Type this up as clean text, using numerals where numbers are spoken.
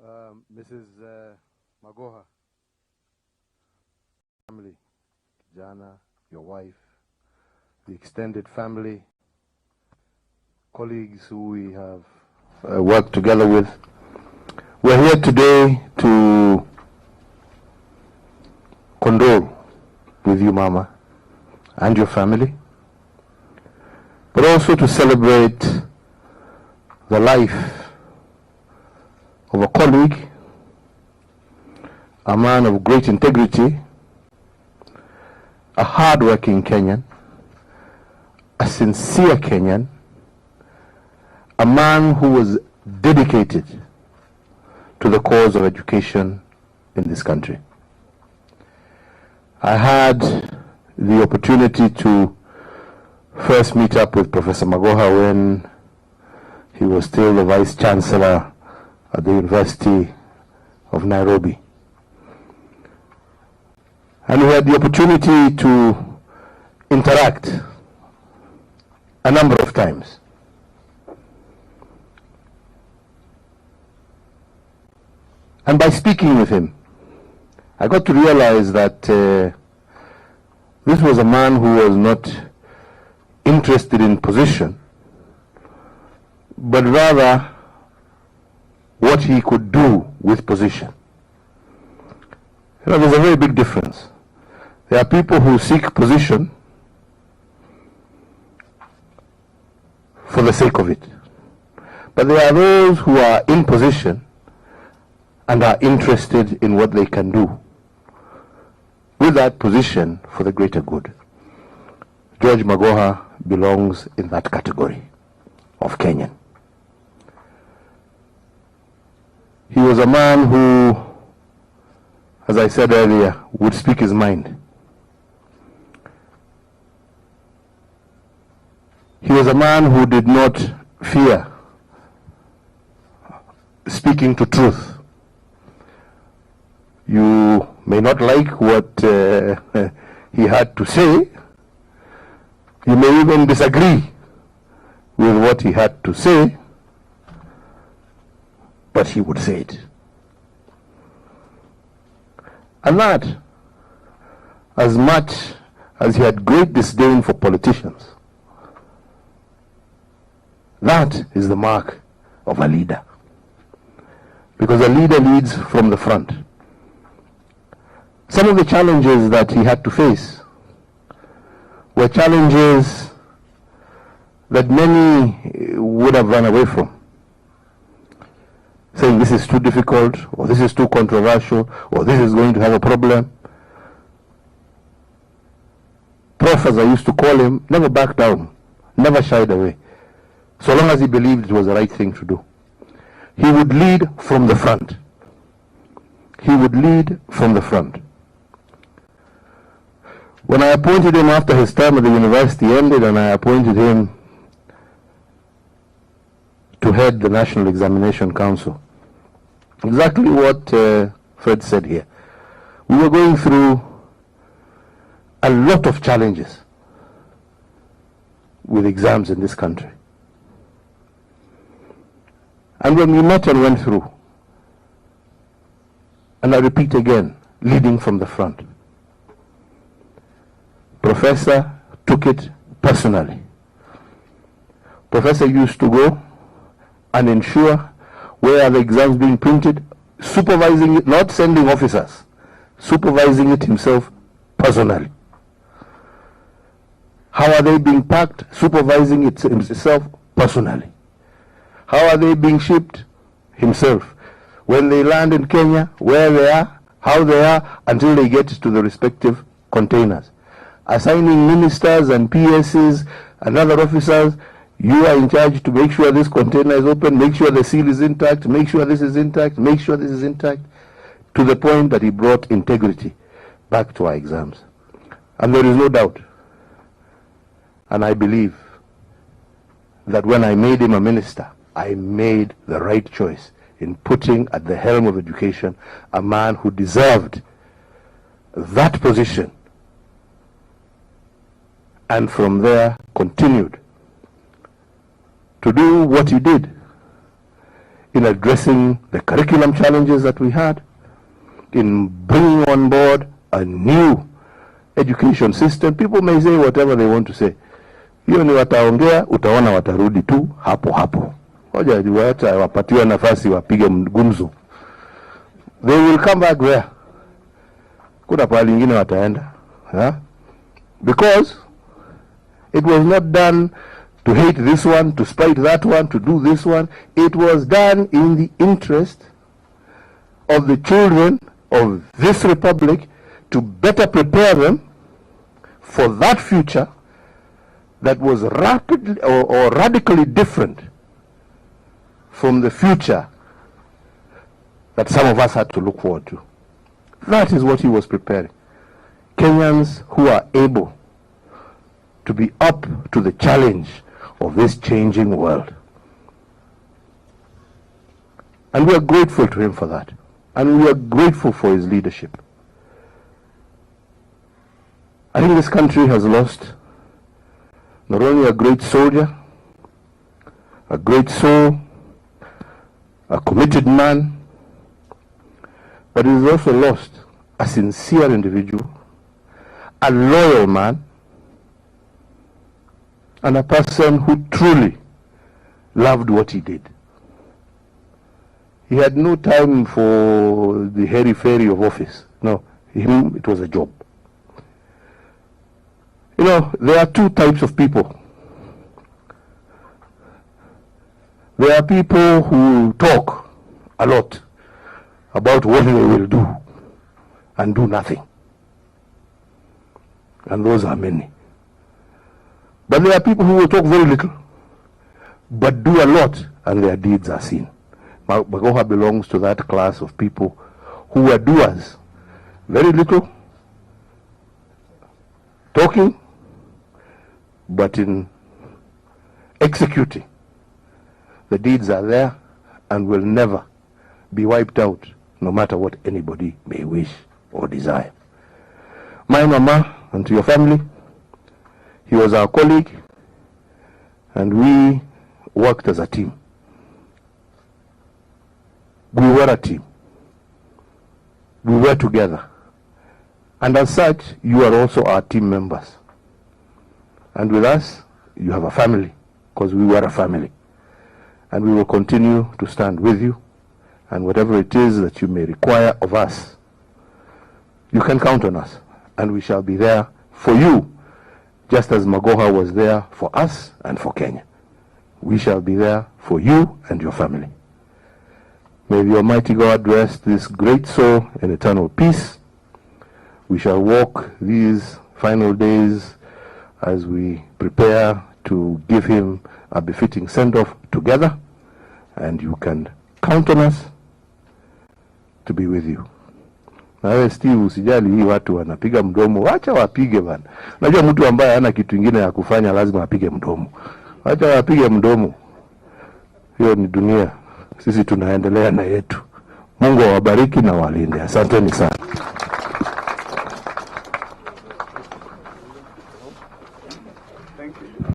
Mrs. Magoha, family, Jana, your wife, the extended family, colleagues who we have worked together with. We're here today to condole with you, Mama, and your family, but also to celebrate the life of a colleague, a man of great integrity, a hard-working Kenyan, a sincere Kenyan, a man who was dedicated to the cause of education in this country. I had the opportunity to first meet up with Professor Magoha when he was still the Vice Chancellor at the University of Nairobi. And we had the opportunity to interact a number of times. And by speaking with him, I got to realize that this was a man who was not interested in position, but rather what he could do with position. You know, there's a very big difference. There are people who seek position for the sake of it. But there are those who are in position and are interested in what they can do with that position for the greater good. George Magoha belongs in that category of Kenyan. He was a man who, as I said earlier, would speak his mind. He was a man who did not fear speaking to truth. You may not like what he had to say. You may even disagree with what he had to say, but he would say it. And that, as much as he had great disdain for politicians, that is the mark of a leader. Because a leader leads from the front. Some of the challenges that he had to face were challenges that many would have run away from, saying this is too difficult, or this is too controversial, or this is going to have a problem. Prof, as I used to call him, never backed down, never shied away, so long as he believed it was the right thing to do. He would lead from the front. He would lead from the front. When I appointed him after his term at the university ended, and I appointed him to head the National Examination Council, exactly what Fred said here. We were going through a lot of challenges with exams in this country. And when we met and went through, and I repeat again, leading from the front, Professor took it personally. Professor used to go and ensure where are the exams being printed, supervising it, not sending officers, supervising it himself personally. How are they being packed? Supervising it himself personally. How are they being shipped? Himself. When they land in Kenya, where they are, how they are, until they get to the respective containers. Assigning ministers and PSs and other officers, you are in charge to make sure this container is open, make sure the seal is intact, make sure this is intact, make sure this is intact, to the point that he brought integrity back to our exams. And there is no doubt, and I believe that when I made him a minister, I made the right choice in putting at the helm of education a man who deserved that position, and from there continued to do what he did in addressing the curriculum challenges that we had, in bringing on board a new education system. People may say whatever they want to say. Hiyo ni wataongea, utaona watarudi tu hapo hapo. Hoja wacha wapatiwe nafasi wapige mgumzo. They will come back there. Kuna pahali ingine wataenda. Because it was not done to hate this one, to spite that one, to do this one. It was done in the interest of the children of this republic, to better prepare them for that future that was rapidly or radically different from the future that some of us had to look forward to. That is what he was preparing. Kenyans who are able to be up to the challenge of this changing world. And we are grateful to him for that. And we are grateful for his leadership. I think this country has lost not only a great soldier, a great soul, a committed man, but it has also lost a sincere individual, a loyal man, and a person who truly loved what he did. He had no time for the hairy-fairy of office. No, him, it was a job. You know, there are two types of people. There are people who talk a lot about what they will do and do nothing. And those are many. But there are people who will talk very little, but do a lot, and their deeds are seen. Magoha belongs to that class of people who are doers. Very little, talking, but in executing. The deeds are there and will never be wiped out, no matter what anybody may wish or desire. My mama, and to your family, he was our colleague, and we worked as a team. We were a team. We were together. And as such, you are also our team members. And with us, you have a family, because we were a family. And we will continue to stand with you, and whatever it is that you may require of us, you can count on us, and we shall be there for you, just as Magoha was there for us and for Kenya. We shall be there for you and your family. May the Almighty God rest this great soul in eternal peace. We shall walk these final days as we prepare to give him a befitting send-off together, and you can count on us to be with you. Na wewe Steve, usijali hii watu wanapiga mdomo, wacha wapige bana. Unajua mtu ambaye hana kitu kingine ya kufanya lazima apige mdomo. Wacha wapige mdomo. Hiyo ni dunia. Sisi tunaendelea na yetu. Mungu awabariki na walinde. Asanteni sana.